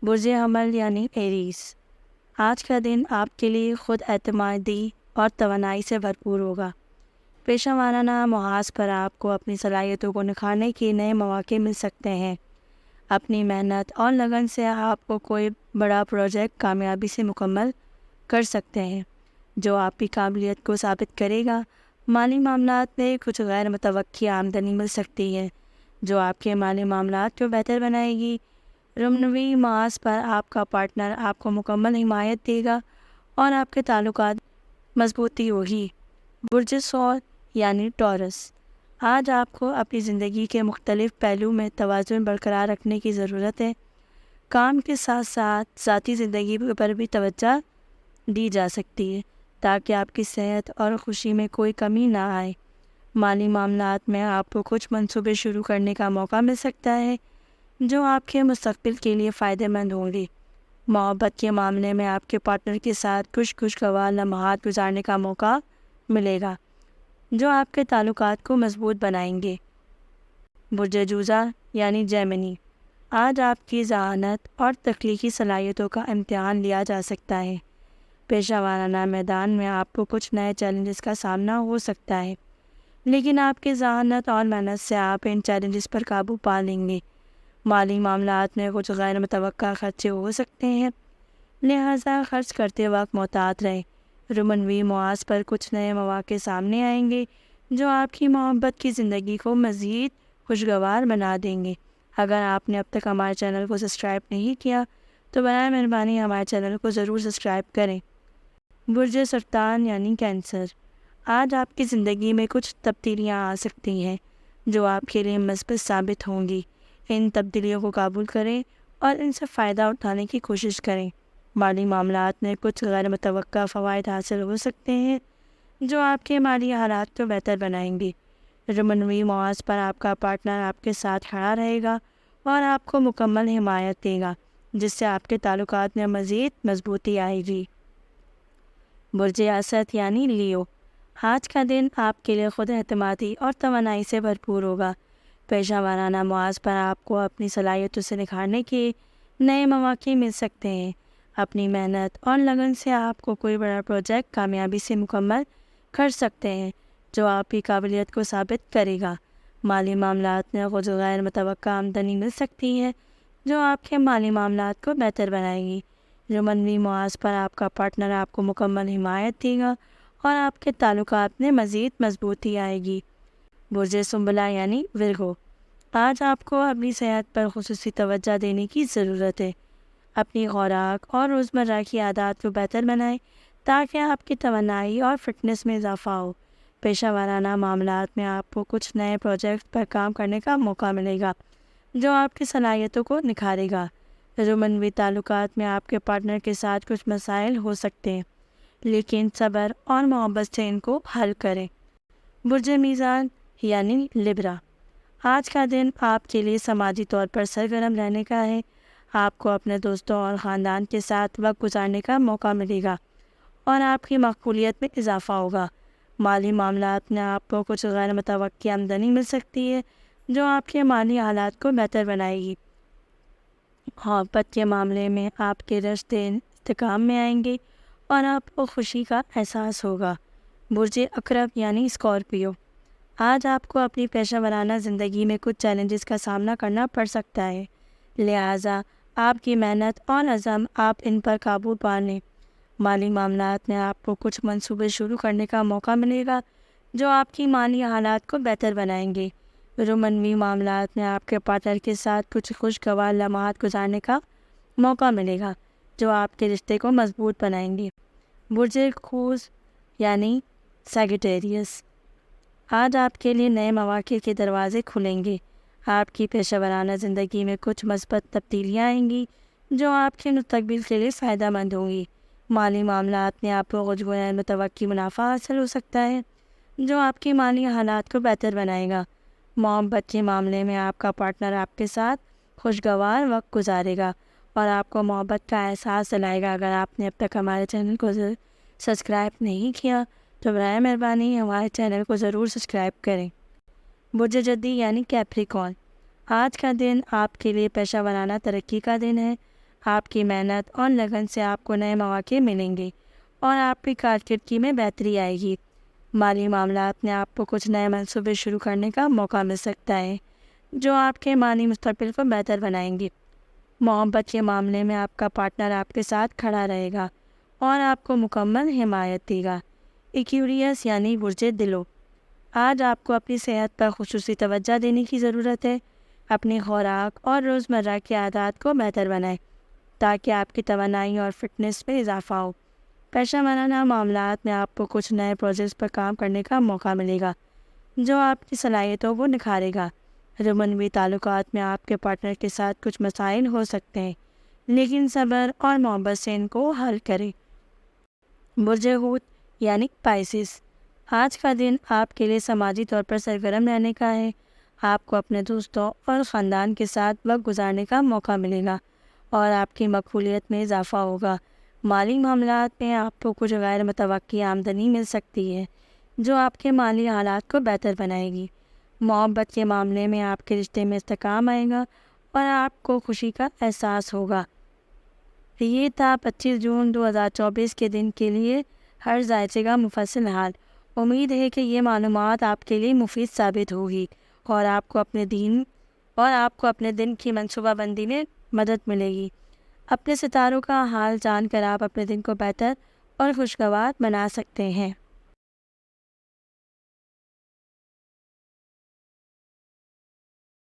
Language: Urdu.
برج حمل یعنی ایریز، آج کا دن آپ کے لیے خود اعتمادی اور توانائی سے بھرپور ہوگا۔ پیشہ ورانہ محاذ پر آپ کو اپنی صلاحیتوں کو نکھارنے کے نئے مواقع مل سکتے ہیں۔ اپنی محنت اور لگن سے آپ کو کوئی بڑا پروجیکٹ کامیابی سے مکمل کر سکتے ہیں، جو آپ کی قابلیت کو ثابت کرے گا۔ مالی معاملات میں کچھ غیر متوقع آمدنی مل سکتی ہے، جو آپ کے مالی معاملات کو بہتر بنائے گی۔ رمنوی محاذ پر آپ کا پارٹنر آپ کو مکمل حمایت دے گا اور آپ کے تعلقات مضبوطی ہوگی۔ برج ثور یعنی ٹورس، آج آپ کو اپنی زندگی کے مختلف پہلو میں توازن برقرار رکھنے کی ضرورت ہے۔ کام کے ساتھ ساتھ ذاتی زندگی پر بھی توجہ دی جا سکتی ہے تاکہ آپ کی صحت اور خوشی میں کوئی کمی نہ آئے۔ مالی معاملات میں آپ کو کچھ منصوبے شروع کرنے کا موقع مل سکتا ہے جو آپ کے مستقبل کے لیے فائدہ مند ہوں گے۔ محبت کے معاملے میں آپ کے پارٹنر کے ساتھ کچھ خوشگوار لمحات گزارنے کا موقع ملے گا جو آپ کے تعلقات کو مضبوط بنائیں گے۔ برج جوزا یعنی جیمنی، آج آپ کی ذہانت اور تخلیقی صلاحیتوں کا امتحان لیا جا سکتا ہے۔ پیشہ ورانہ میدان میں آپ کو کچھ نئے چیلنجز کا سامنا ہو سکتا ہے، لیکن آپ کی ذہانت اور محنت سے آپ ان چیلنجز پر قابو پا لیں گے۔ مالی معاملات میں کچھ غیر متوقع خرچے ہو سکتے ہیں، لہذا خرچ کرتے وقت محتاط رہیں۔ رومنوی محاذ پر کچھ نئے مواقع سامنے آئیں گے جو آپ کی محبت کی زندگی کو مزید خوشگوار بنا دیں گے۔ اگر آپ نے اب تک ہمارے چینل کو سبسکرائب نہیں کیا تو برائے مہربانی ہمارے چینل کو ضرور سبسکرائب کریں۔ برج سرطان یعنی کینسر، آج آپ کی زندگی میں کچھ تبدیلیاں آ سکتی ہیں جو آپ کے لیے مثبت ثابت ہوں گی۔ ان تبدیلیوں کو قبول کریں اور ان سے فائدہ اٹھانے کی کوشش کریں۔ مالی معاملات میں کچھ غیر متوقع فوائد حاصل ہو سکتے ہیں جو آپ کے مالی حالات کو بہتر بنائیں گے۔ رمنوی محاذ پر آپ کا پارٹنر آپ کے ساتھ کھڑا رہے گا اور آپ کو مکمل حمایت دے گا، جس سے آپ کے تعلقات میں مزید مضبوطی آئے گی۔ برج اسد یعنی لیو، آج کا دن آپ کے لیے خود اعتمادی اور توانائی سے بھرپور ہوگا۔ پیشہ ورانہ محاذ پر آپ کو اپنی صلاحیتوں سے نکھارنے کے نئے مواقع مل سکتے ہیں۔ اپنی محنت اور لگن سے آپ کو کوئی بڑا پروجیکٹ کامیابی سے مکمل کر سکتے ہیں جو آپ کی قابلیت کو ثابت کرے گا۔ مالی معاملات میں کچھ غیر متوقع آمدنی مل سکتی ہے جو آپ کے مالی معاملات کو بہتر بنائے گی۔ رومنوی محاذ پر آپ کا پارٹنر آپ کو مکمل حمایت دے گا اور آپ کے تعلقات میں مزید مضبوطی آئے گی۔ برج سنبلہ یعنی ورگو، آج آپ کو اپنی صحت پر خصوصی توجہ دینے کی ضرورت ہے۔ اپنی خوراک اور روزمرہ کی عادات کو بہتر بنائیں تاکہ آپ کی توانائی اور فٹنس میں اضافہ ہو۔ پیشہ ورانہ معاملات میں آپ کو کچھ نئے پروجیکٹ پر کام کرنے کا موقع ملے گا جو آپ کی صلاحیتوں کو نکھارے گا۔ رومنوی تعلقات میں آپ کے پارٹنر کے ساتھ کچھ مسائل ہو سکتے ہیں، لیکن صبر اور محبت سے ان کو حل کریں۔ برج میزان یعنی لبرا، آج کا دن آپ کے لیے سماجی طور پر سرگرم رہنے کا ہے۔ آپ کو اپنے دوستوں اور خاندان کے ساتھ وقت گزارنے کا موقع ملے گا اور آپ کی مقبولیت میں اضافہ ہوگا۔ مالی معاملات میں آپ کو کچھ غیر متوقع آمدنی مل سکتی ہے جو آپ کے مالی حالات کو بہتر بنائے گی۔ محبت کے معاملے میں آپ کے رشتے استحکام میں آئیں گے اور آپ کو خوشی کا احساس ہوگا۔ برج عقرب یعنی اسکارپیو، آج آپ کو اپنی پیشہ ورانہ زندگی میں کچھ چیلنجز کا سامنا کرنا پڑ سکتا ہے، لہٰذا آپ کی محنت اور عزم آپ ان پر قابو پا لیں۔ مالی معاملات میں آپ کو کچھ منصوبے شروع کرنے کا موقع ملے گا جو آپ کی مالی حالات کو بہتر بنائیں گے۔ رومنوی معاملات میں آپ کے پارٹنر کے ساتھ کچھ خوشگوار لمحات گزارنے کا موقع ملے گا جو آپ کے رشتے کو مضبوط بنائیں گے۔ برج قوس یعنی سیجیٹیریس، آج آپ کے لیے نئے مواقع کے دروازے کھلیں گے۔ آپ کی پیشہ ورانہ زندگی میں کچھ مثبت تبدیلیاں آئیں گی جو آپ کے مستقبل کے لیے فائدہ مند ہوں گی۔ مالی معاملات میں آپ کو کچھ غیر متوقع منافع حاصل ہو سکتا ہے جو آپ کی مالی حالات کو بہتر بنائے گا۔ محبت کے معاملے میں آپ کا پارٹنر آپ کے ساتھ خوشگوار وقت گزارے گا اور آپ کو محبت کا احساس دلائے گا۔ اگر آپ نے اب تک ہمارے چینل کو سبسکرائب نہیں کیا تو برائے مہربانی ہمارے چینل کو ضرور سبسکرائب کریں۔ برج جدی یعنی کیپریکارن، آج کا دن آپ کے لیے پیشہ ورانہ ترقی کا دن ہے۔ آپ کی محنت اور لگن سے آپ کو نئے مواقع ملیں گے اور آپ کی کارکردگی میں بہتری آئے گی۔ مالی معاملات میں آپ کو کچھ نئے منصوبے شروع کرنے کا موقع مل سکتا ہے جو آپ کے مالی مستقبل کو بہتر بنائیں گے۔ محبت کے معاملے میں آپ کا پارٹنر آپ کے ساتھ کھڑا رہے گا اور آپ کو مکمل حمایت دے گا۔ ایکویریس یعنی برج دلو، آج آپ کو اپنی صحت پر خصوصی توجہ دینے کی ضرورت ہے۔ اپنی خوراک اور روزمرہ کی عادات کو بہتر بنائیں تاکہ آپ کی توانائی اور فٹنس میں اضافہ ہو۔ پیشہ ورانہ معاملات میں آپ کو کچھ نئے پروجیکٹس پر کام کرنے کا موقع ملے گا جو آپ کی صلاحیتوں کو نکھارے گا۔ رومانوی تعلقات میں آپ کے پارٹنر کے ساتھ کچھ مسائل ہو سکتے ہیں، لیکن صبر اور محبت سے ان کو حل کریں۔ برج حوت یعنی پائسس، آج کا دن آپ کے لیے سماجی طور پر سرگرم رہنے کا ہے۔ آپ کو اپنے دوستوں اور خاندان کے ساتھ وقت گزارنے کا موقع ملے گا اور آپ کی مقبولیت میں اضافہ ہوگا۔ مالی معاملات میں آپ کو کچھ غیر متوقع آمدنی مل سکتی ہے جو آپ کے مالی حالات کو بہتر بنائے گی۔ محبت کے معاملے میں آپ کے رشتے میں استحکام آئے گا اور آپ کو خوشی کا احساس ہوگا۔ یہ تھا 25 جون 2024 کے دن کے لیے ہر ذائقے کا مفصل حال۔ امید ہے کہ یہ معلومات آپ کے لیے مفید ثابت ہوگی اور آپ کو اپنے دن کی منصوبہ بندی میں مدد ملے گی۔ اپنے ستاروں کا حال جان کر آپ اپنے دن کو بہتر اور خوشگوار بنا سکتے ہیں۔